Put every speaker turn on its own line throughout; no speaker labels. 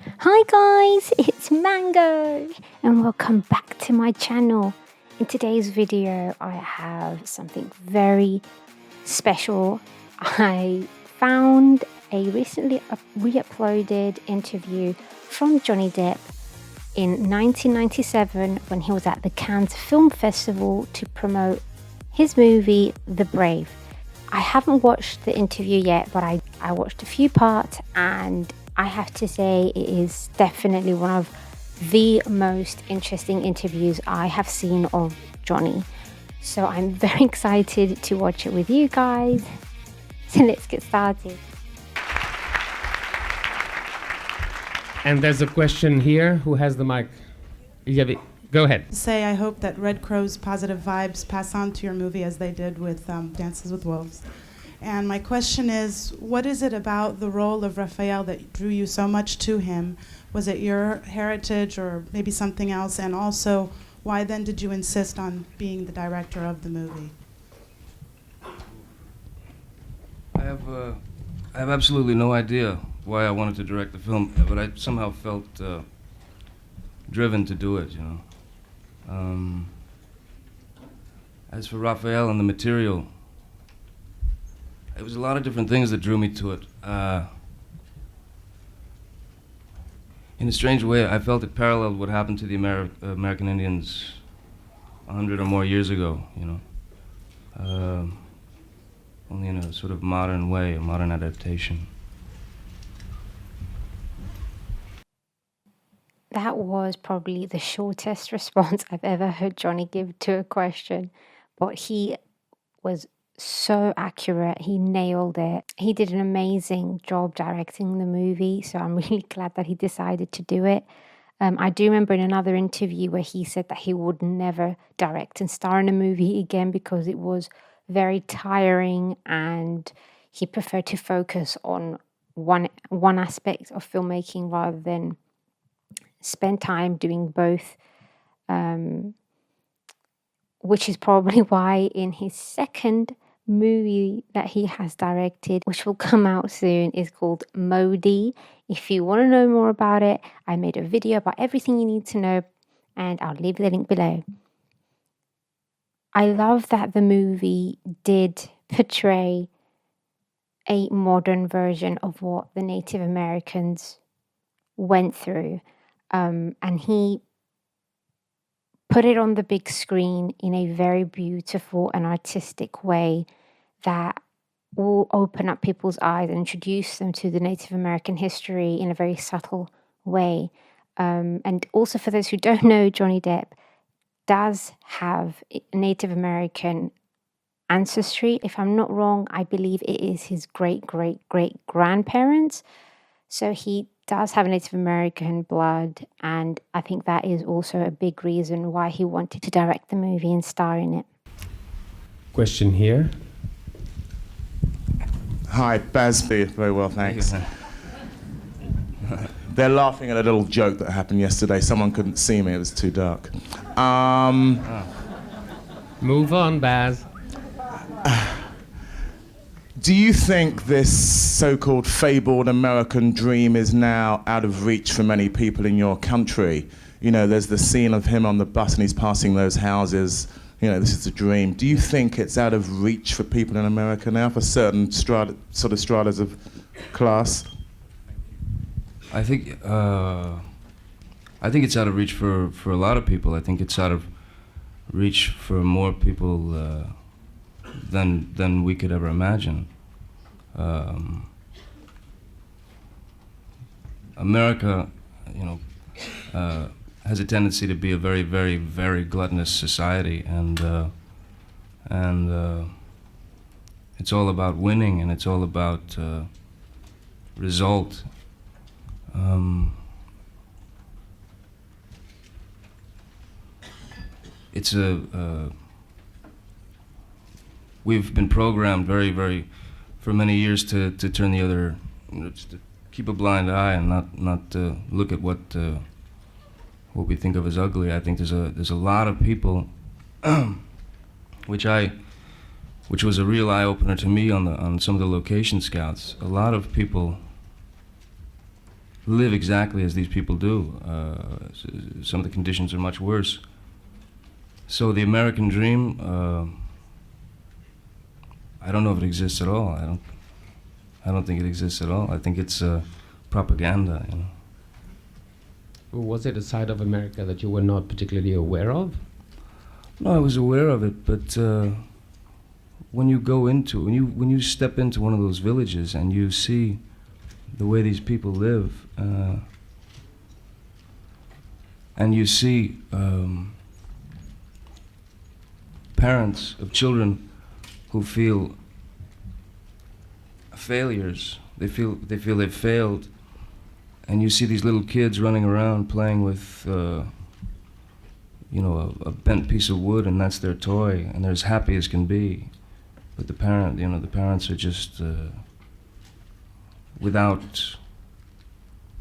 Hi guys, it's Mango and welcome back to my channel. In today's video I have something very special. I found a recently re-uploaded interview from Johnny Depp in 1997 when he was at the Cannes Film Festival to promote his movie The Brave. I haven't watched the interview yet, but I watched a few parts and I have to say it is definitely one of the most interesting interviews I have seen of Johnny. So I'm very excited to watch it with you guys. So let's get started.
And there's a question here. Who has the mic? Go ahead.
Say, I hope that Red Crow's positive vibes pass on to your movie as they did with Dances with Wolves. And my question is, what is it about the role of Raphael that drew you so much to him? Was it your heritage or maybe something else? And also, why then did you insist on being the director of the movie?
I have absolutely no idea why I wanted to direct the film, but I somehow felt driven to do it, you know. As for Raphael and the material, it was a lot of different things that drew me to it. In a strange way, I felt it paralleled what happened to the American Indians 100 or more years ago, you know. Only in a sort of modern way, a modern adaptation.
That was probably the shortest response I've ever heard Johnny give to a question, but he was so accurate. He nailed it. He did an amazing job directing the movie, so I'm really glad that he decided to do it. I do remember in another interview where he said that he would never direct and star in a movie again because it was very tiring and he preferred to focus on one aspect of filmmaking rather than spend time doing both, which is probably why in his second movie that he has directed, which will come out soon, is called Modi. If you want to know more about it, I made a video about everything you need to know and I'll leave the link below. I love that the movie did portray a modern version of what the Native Americans went through. And he put it on the big screen in a very beautiful and artistic way that will open up people's eyes and introduce them to the Native American history in a very subtle way. And also for those who don't know, Johnny Depp does have Native American ancestry. If I'm not wrong, I believe it is his great-great-great-grandparents. So he does have Native American blood, and I think that is also a big reason why he wanted to direct the movie and star in it.
Question here.
Hi, Bazby. Very well, thanks. They're laughing at a little joke that happened yesterday. Someone couldn't see me, it was too dark.
Move on, Baz.
Do you think this so-called fabled American dream is now out of reach for many people in your country? You know, there's the scene of him on the bus and he's passing those houses. You know, this is a dream. Do you think it's out of reach for people in America now, for certain stratas of class?
I think it's out of reach for a lot of people. I think it's out of reach for more people than we could ever imagine. America, you know, has a tendency to be a very, very, very gluttonous society, and it's all about winning, and it's all about result. It's we've been programmed for many years to turn the other, just to keep a blind eye and not look at what we think of as ugly. I think there's a lot of people, which was a real eye opener to me on some of the location scouts. A lot of people live exactly as these people do. Some of the conditions are much worse. So the American dream, I don't know if it exists at all. I don't think it exists at all. I think it's propaganda, you know.
Was it a side of America that you were not particularly aware of?
No, I was aware of it, but when you step into one of those villages and you see the way these people live, and you see parents of children who feel failures, they feel they've failed, and you see these little kids running around playing with a bent piece of wood, and that's their toy, and they're as happy as can be. But the parents are just without.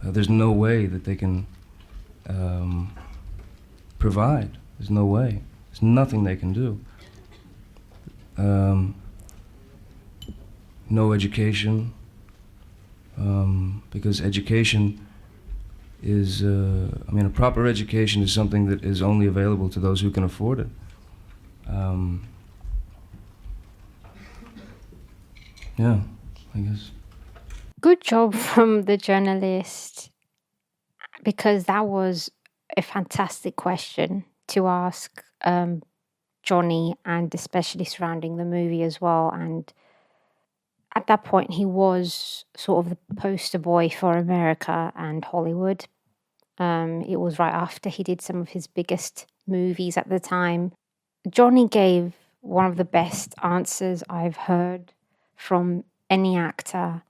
There's no way that they can provide. There's no way. There's nothing they can do. No education, because education is, a proper education is something that is only available to those who can afford it. Yeah, I guess.
Good job from the journalist, because that was a fantastic question to ask Johnny, and especially surrounding the movie as well. And at that point, he was sort of the poster boy for America and Hollywood. It was right after he did some of his biggest movies at the time. Johnny gave one of the best answers I've heard from any actor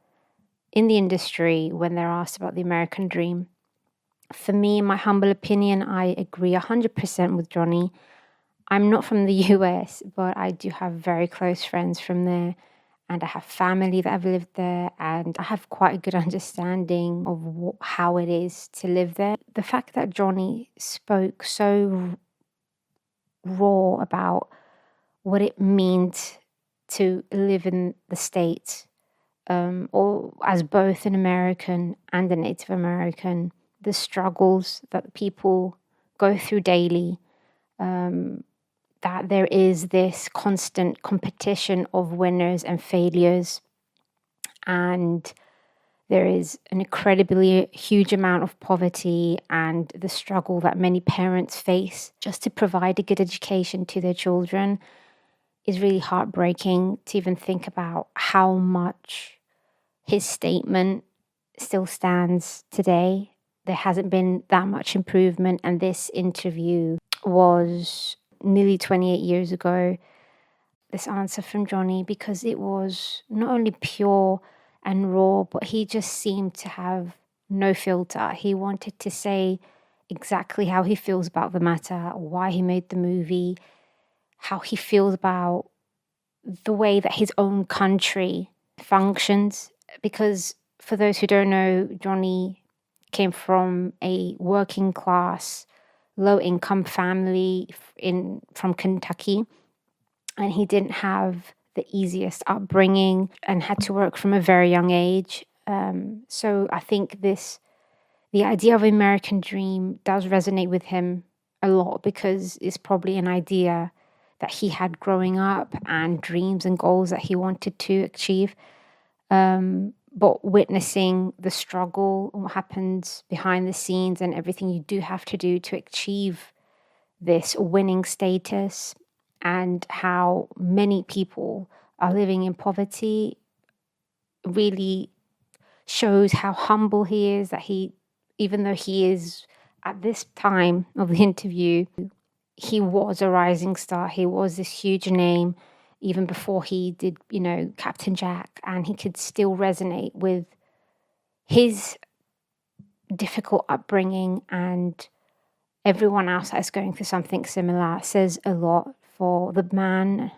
in the industry when they're asked about the American dream. For me, in my humble opinion, I agree 100% with Johnny. I'm not from the US, but I do have very close friends from there, and I have family that have lived there, and I have quite a good understanding of how it is to live there. The fact that Johnny spoke so raw about what it means to live in the States, or as both an American and a Native American, the struggles that people go through daily, that there is this constant competition of winners and failures, and there is an incredibly huge amount of poverty, and the struggle that many parents face just to provide a good education to their children is really heartbreaking to even think about how much his statement still stands today. There hasn't been that much improvement, and this interview was nearly 28 years ago, this answer from Johnny, because it was not only pure and raw, but he just seemed to have no filter. He wanted to say exactly how he feels about the matter, why he made the movie, how he feels about the way that his own country functions. Because for those who don't know, Johnny came from a working class, low-income family from Kentucky, and he didn't have the easiest upbringing and had to work from a very young age. So I think the idea of American dream does resonate with him a lot, because it's probably an idea that he had growing up and dreams and goals that he wanted to achieve. But witnessing the struggle, what happens behind the scenes, and everything you do have to do to achieve this winning status, and how many people are living in poverty, really shows how humble he is, that he, even though he is, at this time of the interview, he was a rising star. He was this huge name even before he did, Captain Jack, and he could still resonate with his difficult upbringing, and everyone else that's going through something similar. Says a lot for the man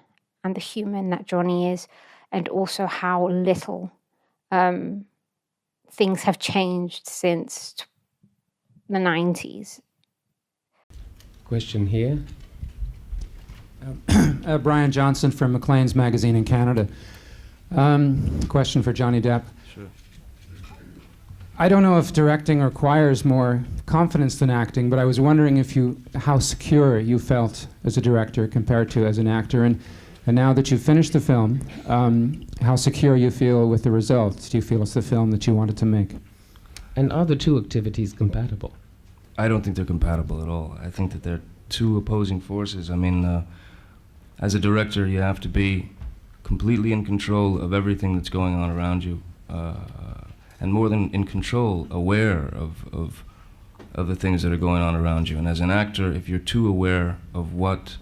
and the human that Johnny is, and also how little things have changed since the 90s.
Question here.
Brian Johnson from Maclean's Magazine in Canada. Question for Johnny Depp.
Sure.
I don't know if directing requires more confidence than acting, but I was wondering how secure you felt as a director compared to as an actor, and now that you've finished the film, how secure you feel with the results. Do you feel it's the film that you wanted to make?
And are the two activities compatible?
I don't think they're compatible at all. I think that they're two opposing forces. I mean, as a director, you have to be completely in control of everything that's going on around you, and more than in control, aware of the things that are going on around you. And as an actor, if you're too aware of what's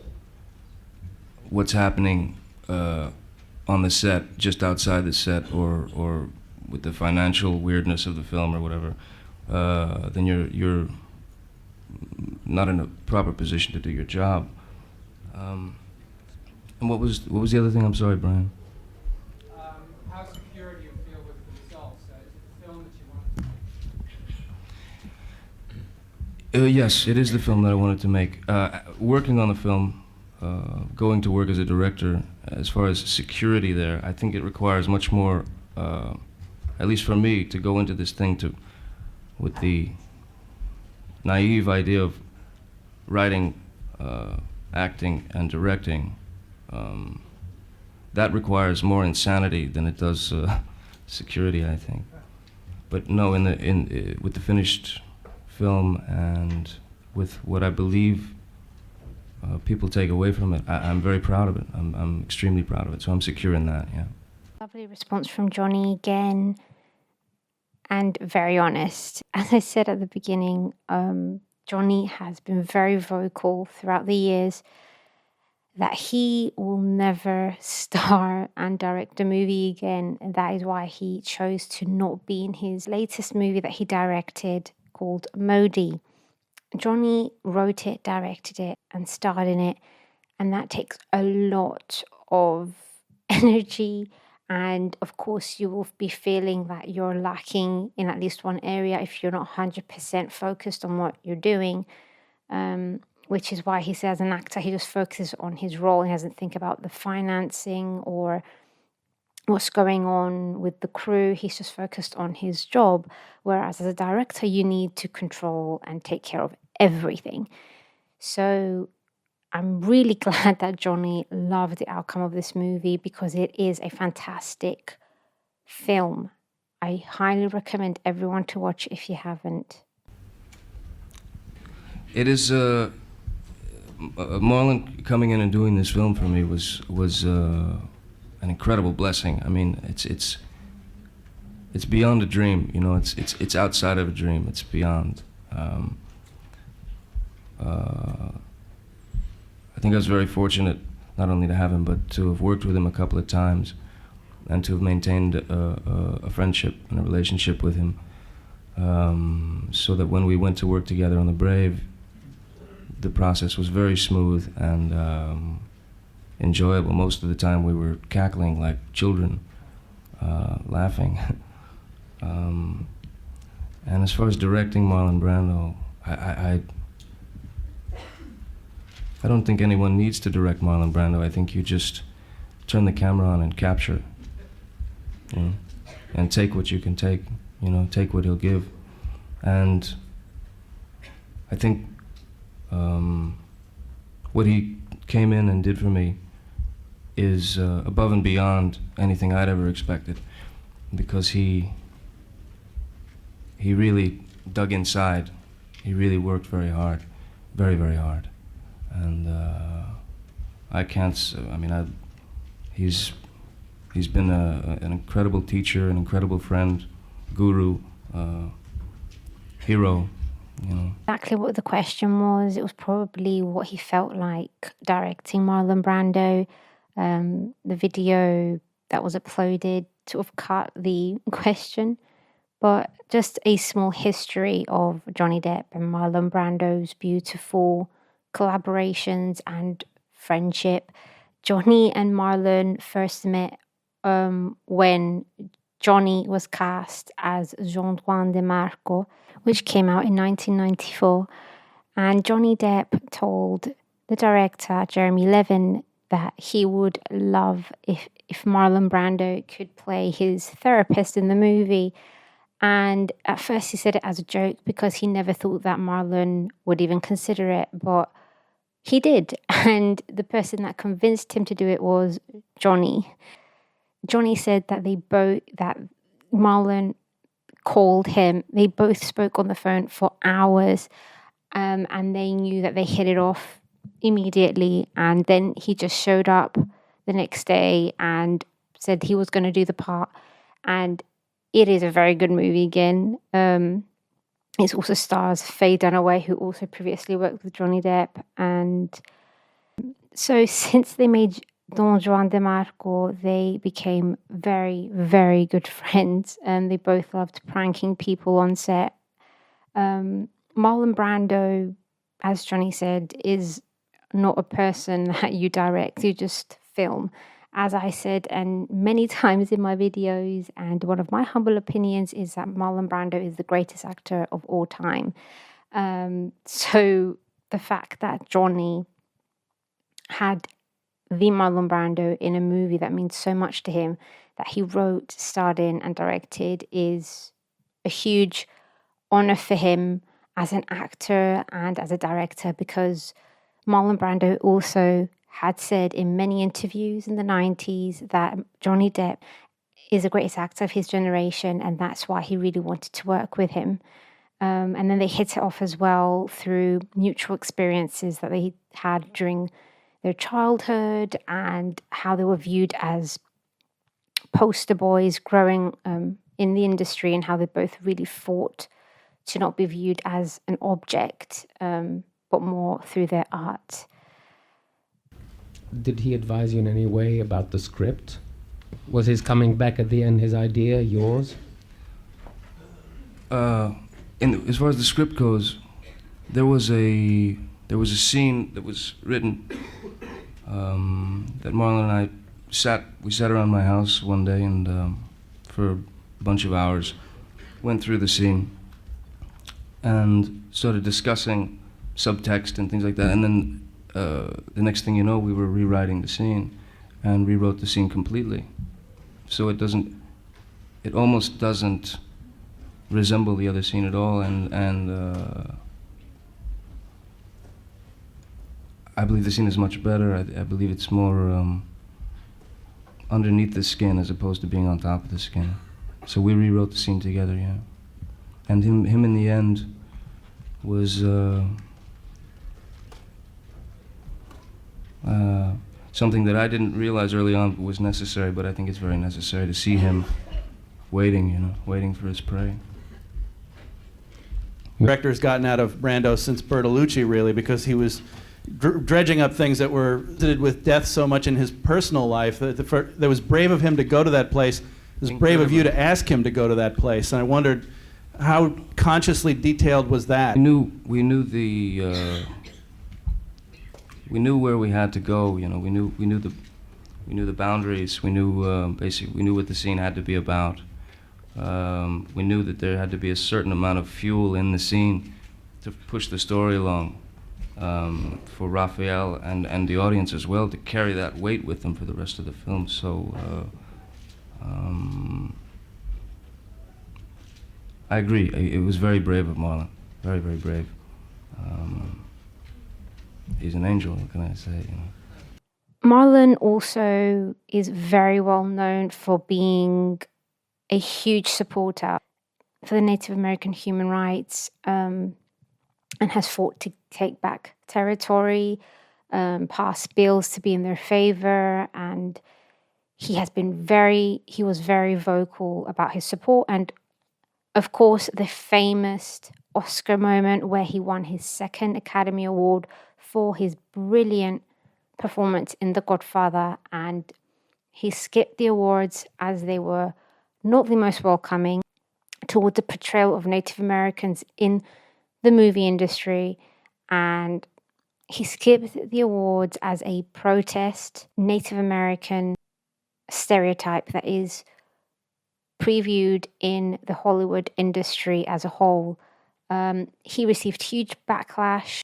happening on the set, just outside the set, or with the financial weirdness of the film or whatever, then you're not in a proper position to do your job. And what was the other thing? I'm sorry, Brian.
How secure do you feel with the results? Is it the film that you wanted to make?
Yes, it is the film that I wanted to make. Working on the film, going to work as a director, as far as security there, I think it requires much more, at least for me, to go into this thing with the naive idea of writing, acting, and directing. That requires more insanity than it does security, I think. But no, with the finished film and with what I believe people take away from it, I'm very proud of it. I'm extremely proud of it. So I'm secure in that. Yeah.
Lovely response from Johnny again, and very honest. As I said at the beginning, Johnny has been very vocal throughout the years that he will never star and direct a movie again. And that is why he chose to not be in his latest movie that he directed called Modi. Johnny wrote it, directed it, and starred in it. And that takes a lot of energy. And of course, you will be feeling that you're lacking in at least one area if you're not 100% focused on what you're doing. Which is why he says, as an actor, he just focuses on his role. He doesn't think about the financing or what's going on with the crew. He's just focused on his job. Whereas as a director, you need to control and take care of everything. So I'm really glad that Johnny loved the outcome of this movie, because it is a fantastic film. I highly recommend everyone to watch if you haven't.
It is Marlon coming in and doing this film for me was an incredible blessing. I mean, it's beyond a dream. You know, it's outside of a dream. It's beyond. I think I was very fortunate not only to have him, but to have worked with him a couple of times, and to have maintained a friendship and a relationship with him, so that when we went to work together on The Brave, the process was very smooth and enjoyable. Most of the time we were cackling like children, laughing. And as far as directing Marlon Brando, I don't think anyone needs to direct Marlon Brando. I think you just turn the camera on and capture, you know, and take what you can take, you know, take what he'll give. And I think what he came in and did for me is above and beyond anything I'd ever expected, because he really dug inside. He really worked very hard, very, very hard. And I can't, I mean, he's been an incredible teacher, an incredible friend, guru, hero, you know.
Exactly what the question was. It was probably what he felt like directing Marlon Brando. The video that was uploaded sort of cut the question. But just a small history of Johnny Depp and Marlon Brando's beautiful collaborations and friendship. Johnny and Marlon first met when Johnny was cast as Jean Juan de Marco, which came out in 1994. And Johnny Depp told the director, Jeremy Levin, that he would love if Marlon Brando could play his therapist in the movie. And at first he said it as a joke because he never thought that Marlon would even consider it, but he did. And the person that convinced him to do it was Johnny. Johnny said that that Marlon called him. They both spoke on the phone for hours, and they knew that they hit it off immediately. And then he just showed up the next day and said he was going to do the part. And it is a very good movie again. It also stars Faye Dunaway, who also previously worked with Johnny Depp. And so since they made Don Juan de Marco, they became very, very good friends, and they both loved pranking people on set. Marlon Brando, as Johnny said, is not a person that you direct, you just film. As I said, and many times in my videos, and one of my humble opinions is that Marlon Brando is the greatest actor of all time. So the fact that Johnny had the Marlon Brando in a movie that means so much to him, that he wrote, starred in, and directed, is a huge honor for him as an actor and as a director, because Marlon Brando also had said in many interviews in the 90s that Johnny Depp is the greatest actor of his generation, and that's why he really wanted to work with him. And then they hit it off as well through mutual experiences that they had during their childhood and how they were viewed as poster boys growing in the industry, and how they both really fought to not be viewed as an object, but more through their art.
Did he advise you in any way about the script? Was his coming back at the end his idea, yours?
As far as the script goes, there was a scene that was written that Marlon and I sat around my house one day and for a bunch of hours went through the scene and started discussing subtext and things like that. And then the next thing you know, we were rewriting the scene and rewrote the scene completely. So it almost doesn't resemble the other scene at all, and I believe the scene is much better. I believe it's more underneath the skin as opposed to being on top of the skin. So we rewrote the scene together, yeah. And him in the end was something that I didn't realize early on was necessary, but I think it's very necessary to see him waiting for his prey.
Director's gotten out of Brando since Bertolucci, really, because he was dredging up things that were visited with death so much in his personal life that was brave of him to go to that place. It was brave of you to ask him to go to that place, and I wondered how consciously detailed was that?
We knew where we had to go. We knew the boundaries. We knew basically what the scene had to be about. We knew that there had to be a certain amount of fuel in the scene to push the story along, for Raphael and the audience as well, to carry that weight with them for the rest of the film. So I agree. It was very brave of Marlon. Very, very brave. He's an angel, what can I say?
Marlon also is very well known for being a huge supporter for the Native American human rights, and has fought to take back territory, passed bills to be in their favor, and he was very vocal about his support. And of course, the famous Oscar moment where he won his second Academy Award for his brilliant performance in The Godfather, and he skipped the awards as they were not the most welcoming toward the portrayal of Native Americans in the movie industry, and he skipped the awards as a protest Native American stereotype that is previewed in the Hollywood industry as a whole. He received huge backlash,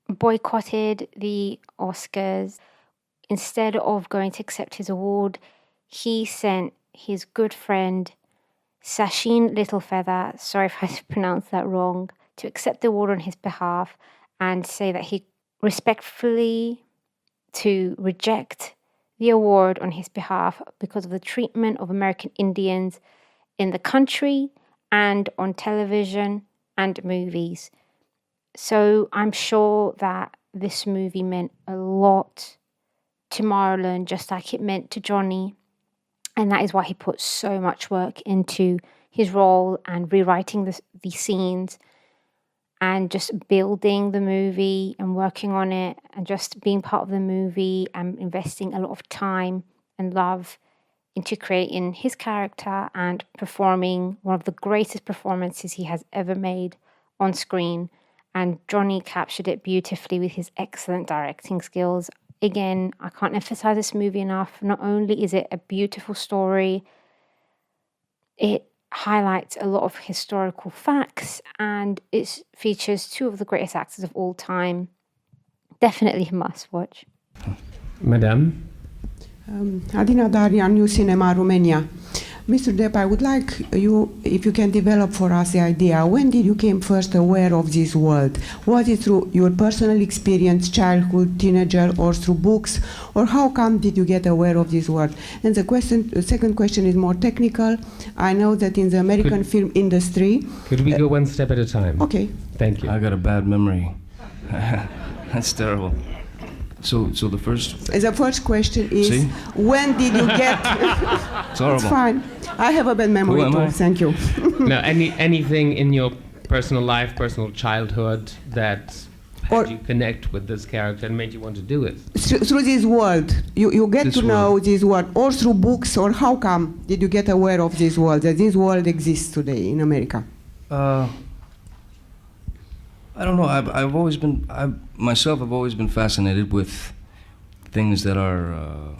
boycotted the Oscars. Instead of going to accept his award, he sent his good friend Sachin Littlefeather, sorry if I pronounced that wrong, to accept the award on his behalf and say that he respectfully to reject the award on his behalf because of the treatment of American Indians in the country and on television and movies. So I'm sure that this movie meant a lot to Marlon, just like it meant to Johnny. And that is why he put so much work into his role and rewriting the scenes and just building the movie and working on it and just being part of the movie and investing a lot of time and love into creating his character and performing one of the greatest performances he has ever made on screen. And Johnny captured it beautifully with his excellent directing skills. Again, I can't emphasize this movie enough. Not only is it a beautiful story, it highlights a lot of historical facts and it features two of the greatest actors of all time. Definitely a must watch.
Madame?
Adina Darian, New Cinema, Romania. Mr. Depp, I would like you, if you can develop for us the idea, when did you become first aware of this world? Was it through your personal experience, childhood, teenager, or through books? Or how come did you get aware of this world? And the second question is more technical. I know that in the American film industry...
Could we go one step at a time?
Okay.
Thank you.
I got a bad memory. That's terrible. So the first
question is,
See?
when did you get...
It's horrible.
It's fine. I have a bad memory
Who am
too.
I?
Thank you.
No, anything in your personal life, personal childhood that had you connect with this character and made you want to do it?
Through this world, you get
This
to know
world.
this world, or through books, or how come did you get aware of this world, that this world exists today in America?
I don't know. I've always been fascinated with things that are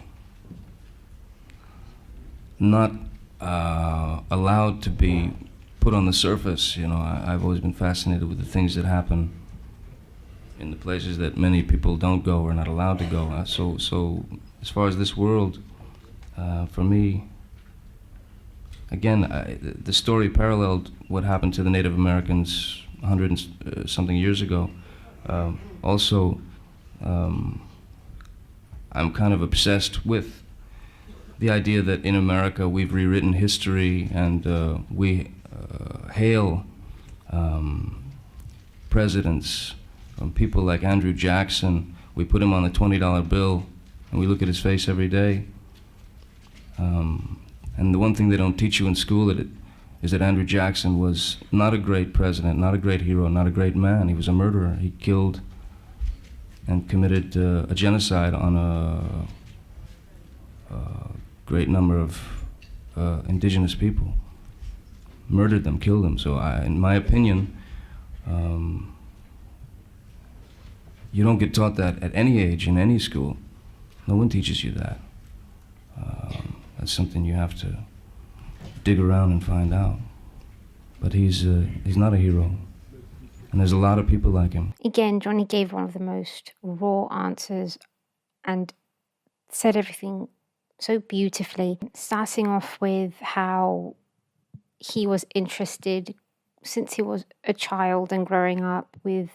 not allowed to be put on the surface. You know, I've always been fascinated with the things that happen in the places that many people don't go or are not allowed to go. So as far as this world, for me, again, the story paralleled what happened to the Native Americans 100 and something years ago. Also, I'm kind of obsessed with the idea that in America we've rewritten history and we hail presidents, people like Andrew Jackson. We put him on the $20 bill and we look at his face every day. And the one thing they don't teach you in school is that Andrew Jackson was not a great president, not a great hero, not a great man. He was a murderer. He killed and committed a genocide on a great number of indigenous people. Murdered them, killed them. So in my opinion, you don't get taught that at any age in any school. No one teaches you that. That's something you have to dig around and find out. But he's not a hero. And there's a lot of people like him.
Again, Johnny gave one of the most raw answers and said everything so beautifully, starting off with how he was interested since he was a child and growing up with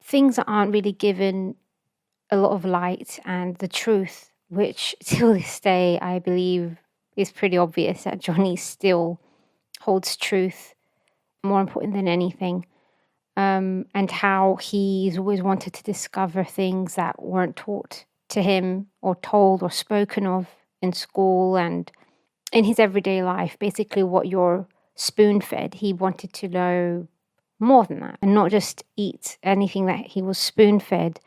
things that aren't really given a lot of light and the truth, which till this day I believe is pretty obvious that Johnny still holds truth more important than anything, and how he's always wanted to discover things that weren't taught to him or told or spoken of in school and in his everyday life. Basically what you're spoon-fed, he wanted to know more than that and not just eat anything that he was spoon-fed.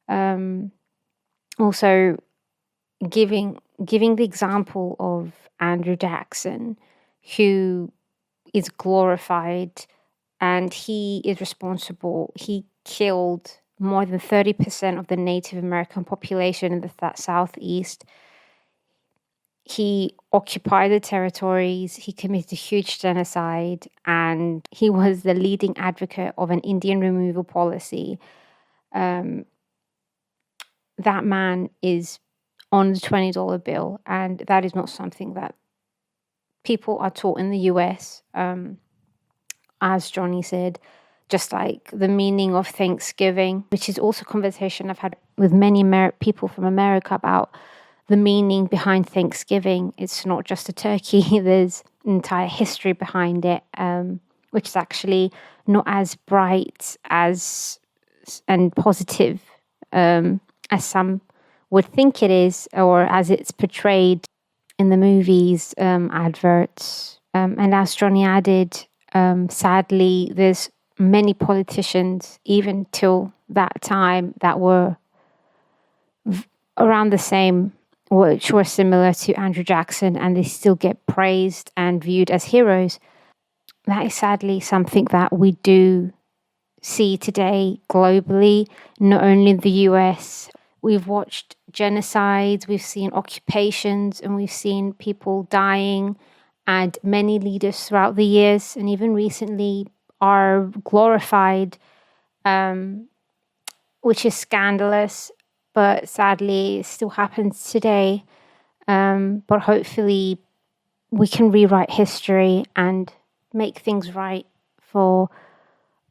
Also giving the example of Andrew Jackson, who is glorified and he is responsible. He killed more than 30% of the Native American population in the Southeast. He occupied the territories, he committed a huge genocide, and he was the leading advocate of an Indian removal policy. That man is on the $20 bill, and that is not something that people are taught in the US, as Johnny said, just like the meaning of Thanksgiving, which is also a conversation I've had with many people from America about the meaning behind Thanksgiving. It's not just a turkey, there's an entire history behind it, which is actually not as bright and positive as some would think it is, or as it's portrayed in the movies, adverts. And as Johnny added, sadly, there's many politicians, even till that time, that were around the same, which were similar to Andrew Jackson, and they still get praised and viewed as heroes. That is sadly something that we do see today globally, not only in the US. We've watched genocides, we've seen occupations, and we've seen people dying, and many leaders throughout the years and even recently are glorified, which is scandalous, but sadly it still happens today. But hopefully we can rewrite history and make things right for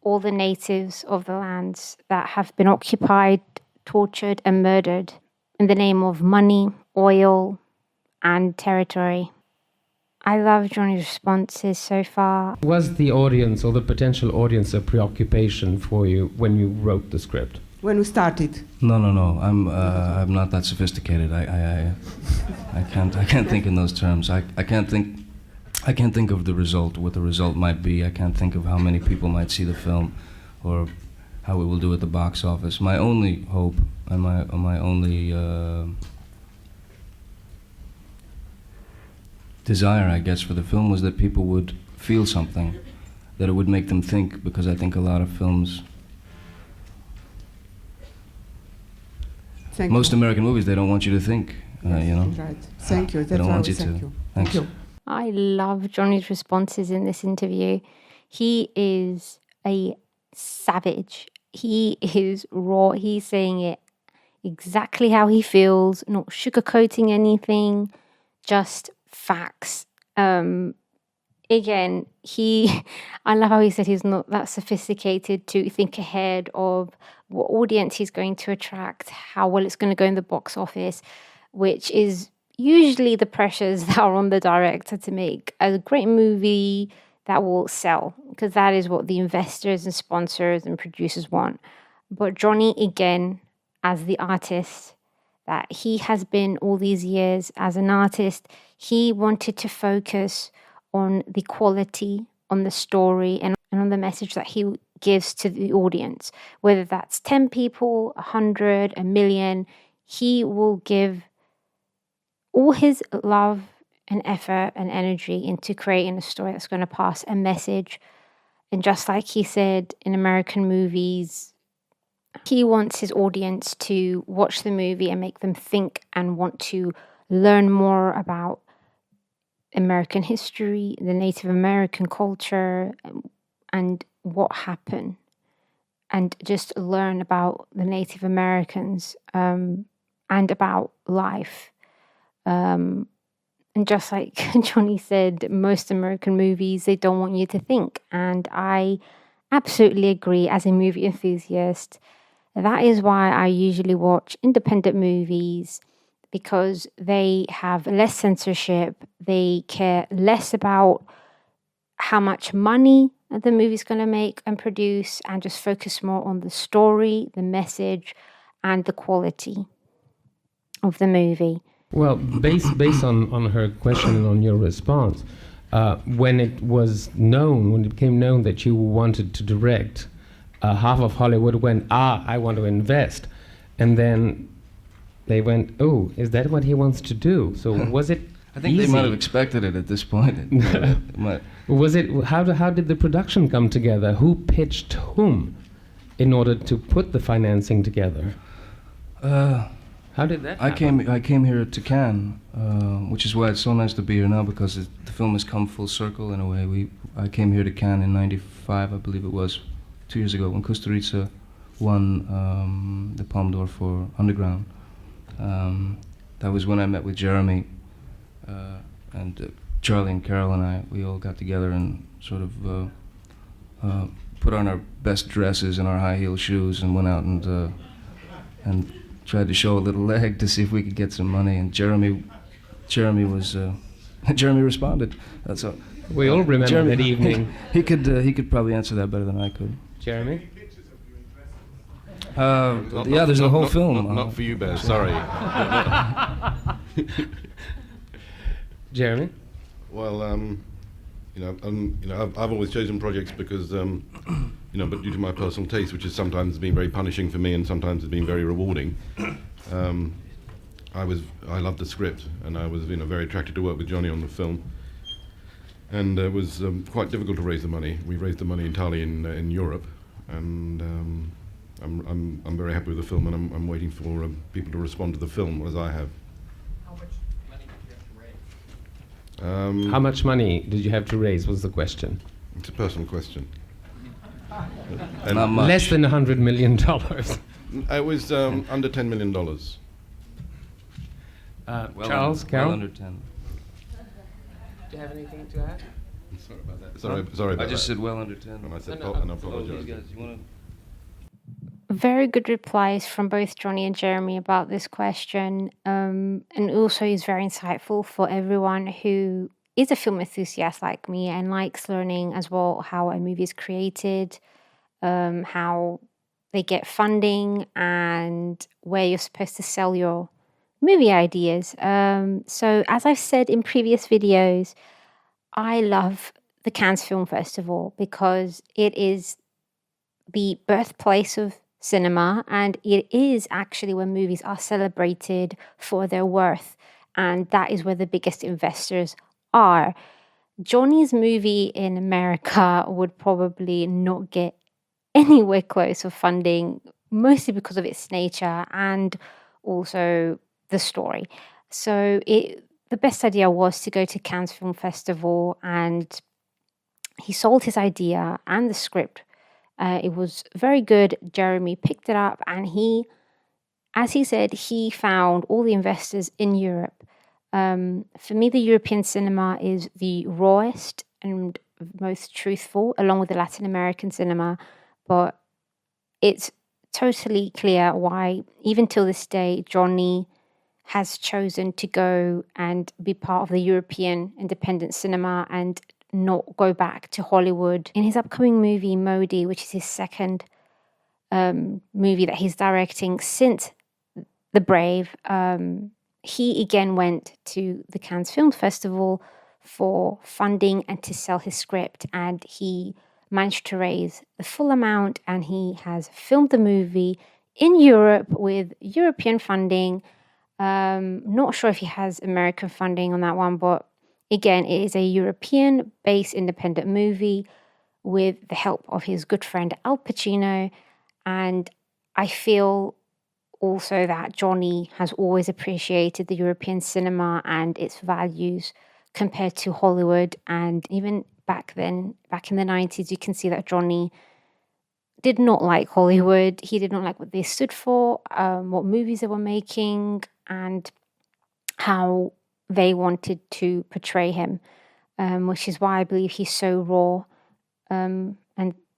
all the natives of the lands that have been occupied, tortured and murdered in the name of money, oil and territory. I love Johnny's responses so far.
Was the audience or the potential audience a preoccupation for you when you wrote the script?
When we started?
No. I'm not that sophisticated. I can't think in those terms. I can't think of the result, what the result might be. I can't think of how many people might see the film, or how it will do at the box office. My only hope and my only desire, I guess, for the film was that people would feel something, that it would make them think, because I think a lot of films, most American movies, they don't want you to think, you know.
Right. Thank you.
They don't want you to.
Thank you.
Thanks.
Thank you.
I love Johnny's responses in this interview. He is a savage. He is raw. He's saying it exactly how he feels, not sugarcoating anything, just facts. Again, I love how he said he's not that sophisticated to think ahead of what audience he's going to attract, how well it's going to go in the box office, which is usually the pressures that are on the director to make a great movie that will sell, because that is what the investors and sponsors and producers want. But Johnny, again, as the artist that he has been all these years as an artist, he wanted to focus on the quality, on the story, and on the message that he gives to the audience. Whether that's 10 people, 100, 1,000,000, he will give all his love and effort and energy into creating a story that's going to pass a message. And just like he said in American movies, he wants his audience to watch the movie and make them think and want to learn more about American history, the Native American culture, and what happened, and just learn about the Native Americans and about life. And just like Johnny said, most American movies, they don't want you to think. And I absolutely agree as a movie enthusiast. That is why I usually watch independent movies, because they have less censorship. They care less about how much money the movie's going to make and produce, and just focus more on the story, the message, and the quality of the movie.
Well, based on her question and on your response, when it became known that you wanted to direct, half of Hollywood went, I want to invest. And then they went, oh, is that what he wants to do? So was it
I think
easy?
they might have expected it at this point.
Was it, how did the production come together? Who pitched whom in order to put the financing together? How did that happen?
I came here to Cannes, which is why it's so nice to be here now, because the film has come full circle in a way. I came here to Cannes in '95, I believe it was, 2 years ago, when Kusturica won the Palme d'Or for Underground. That was when I met with Jeremy, and Charlie and Carol and I, we all got together and sort of put on our best dresses and our high heel shoes and went out and tried to show a little leg to see if we could get some money. And Jeremy was Jeremy responded. That's all.
We all remember
Jeremy,
that evening.
He could probably answer that better than I could.
Jeremy?
Yeah, there's a whole film.
Not for you, Bez. Sorry.
Jeremy?
Well, I've always chosen projects because, but due to my personal taste, which has sometimes been very punishing for me and sometimes has been very rewarding, I loved the script, and I was, very attracted to work with Johnny on the film. And it was quite difficult to raise the money. We raised the money entirely in Europe, and I'm very happy with the film, and I'm waiting for people to respond to the film as I have.
How much money did you have to raise, was the question.
It's a personal question.
Not much.
Less than $100 million.
It was under $10 million.
Charles, Carol?
Well under 10.
Do you have anything to add?
Sorry about that. Sorry about
I just
that.
said well under 10.
And I said,
No,
and I
Oh, these
apologize.
guys, you want to?
Very good replies from both Johnny and Jeremy about this question. And also is very insightful for everyone who is a film enthusiast like me and likes learning as well how a movie is created, how they get funding, and where you're supposed to sell your movie ideas. So as I've said in previous videos, I love the Cannes Film Festival because it is the birthplace of cinema, and it is actually where movies are celebrated for their worth, and that is where the biggest investors are. Johnny's movie in America would probably not get anywhere close of funding, mostly because of its nature and also the story. So the best idea was to go to Cannes Film Festival, and he sold his idea and the script. It was very good. Jeremy picked it up, and as he said, he found all the investors in Europe. For me, the European cinema is the rawest and most truthful, along with the Latin American cinema. But it's totally clear why, even till this day, Johnny has chosen to go and be part of the European independent cinema and not go back to Hollywood. In his upcoming movie, Modi, which is his second movie that he's directing since The Brave, he again went to the Cannes Film Festival for funding and to sell his script, and he managed to raise the full amount, and he has filmed the movie in Europe with European funding. Not sure if he has American funding on that one, but again, it is a European-based independent movie with the help of his good friend Al Pacino. And I feel also that Johnny has always appreciated the European cinema and its values compared to Hollywood. And even back then, back in the 90s, you can see that Johnny did not like Hollywood. He did not like what they stood for, what movies they were making, and how they wanted to portray him, which is why I believe he's so raw. And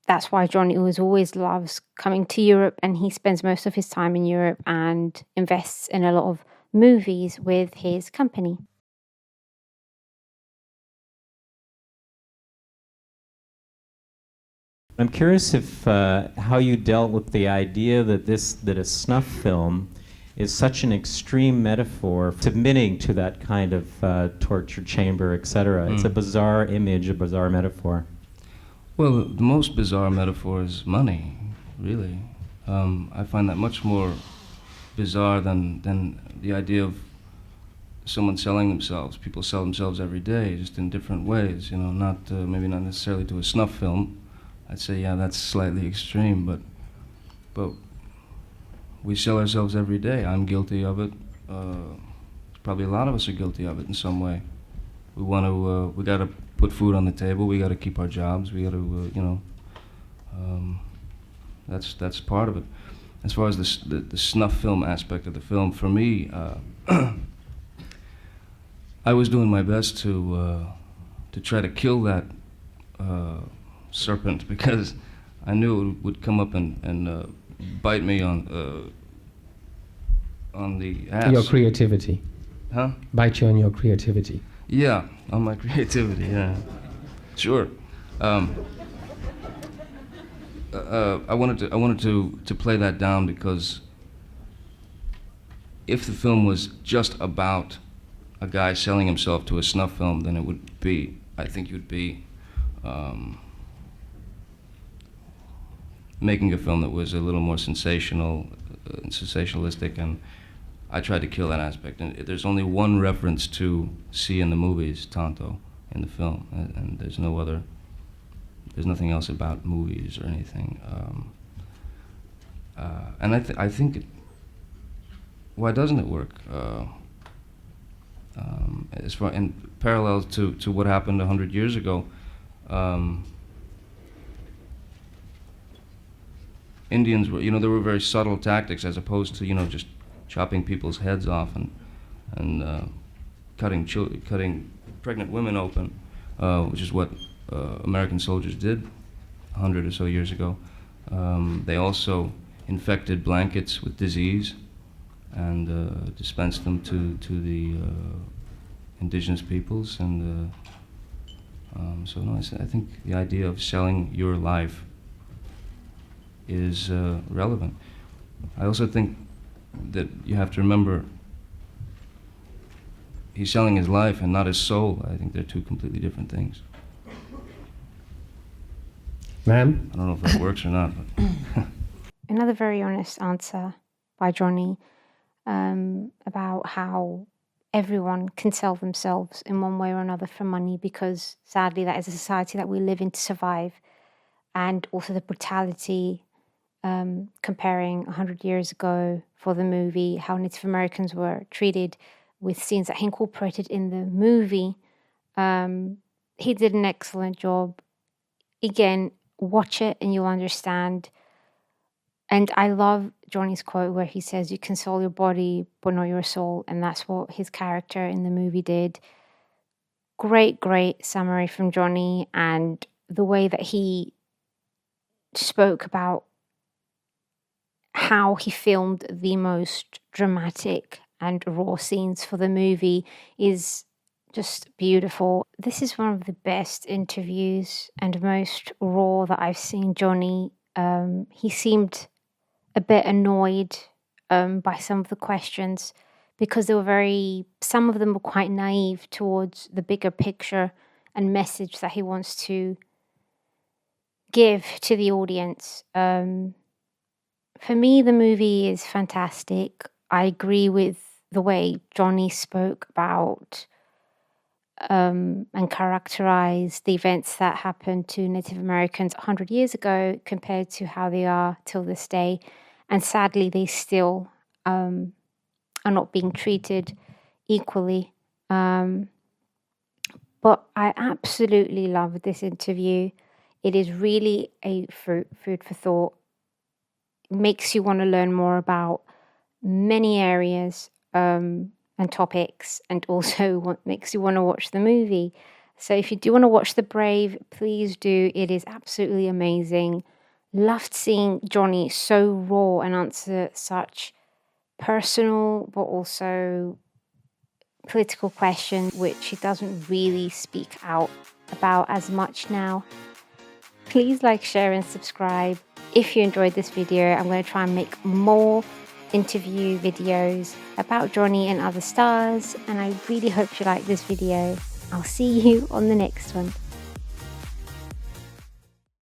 that's why Johnny always loves coming to Europe, and he spends most of his time in Europe and invests in a lot of movies with his company.
I'm curious if how you dealt with the idea that a snuff film is such an extreme metaphor, submitting to that kind of torture chamber, etc. It's a bizarre image, a bizarre metaphor.
Well, the most bizarre metaphor is money, really. I find that much more bizarre than the idea of someone selling themselves. People sell themselves every day, just in different ways, not maybe not necessarily to a snuff film. I'd say, yeah, that's slightly extreme, but we sell ourselves every day. I'm guilty of it. Probably a lot of us are guilty of it in some way. We want to. We got to put food on the table. We got to keep our jobs. We got to. That's part of it. As far as the snuff film aspect of the film, for me, I was doing my best to try to kill that serpent because I knew it would come up and bite me on the ass.
Your creativity.
Huh?
Bite you on your creativity.
Yeah, on my creativity. Yeah, sure. I wanted to play that down because if the film was just about a guy selling himself to a snuff film, then it would be, I think you'd be making a film that was a little more sensationalistic, and I tried to kill that aspect. And there's only one reference to see in the movies, Tanto, in the film, and there's no other. There's nothing else about movies or anything. And I think, why doesn't it work? As far in parallel to what happened 100 years ago, Indians were, there were very subtle tactics as opposed to, just chopping people's heads off and cutting pregnant women open, which is what American soldiers did 100 or so years ago. They also infected blankets with disease and dispensed them to the indigenous peoples, and so no, I think the idea of selling your life is relevant. I also think that you have to remember he's selling his life and not his soul. I think they're two completely different things.
Ma'am?
I don't know if that works or not. But
Another very honest answer by Johnny about how everyone can sell themselves in one way or another for money, because sadly that is a society that we live in to survive. And also the brutality, comparing 100 years ago for the movie, how Native Americans were treated with scenes that he incorporated in the movie. He did an excellent job. Again, watch it and you'll understand. And I love Johnny's quote where he says, "You can sell your body, but not your soul." And that's what his character in the movie did. Great summary from Johnny, and the way that he spoke about how he filmed the most dramatic and raw scenes for the movie is just beautiful. This is one of the best interviews and most raw that I've seen Johnny. He seemed a bit annoyed by some of the questions because some of them were quite naive towards the bigger picture and message that he wants to give to the audience. For me, the movie is fantastic. I agree with the way Johnny spoke about and characterized the events that happened to Native Americans 100 years ago compared to how they are till this day. And sadly, they still are not being treated equally. But I absolutely love this interview. It is really a food for thought. It makes you want to learn more about many areas and topics, and also what makes you want to watch the movie. So if you do want to watch The Brave, please do. It is absolutely amazing. Loved seeing Johnny so raw and answer such personal but also political questions, which he doesn't really speak out about as much now. Please like, share and subscribe. If you enjoyed this video, I'm going to try and make more interview videos about Johnny and other stars, and I really hope you like this video. I'll see you on the next one.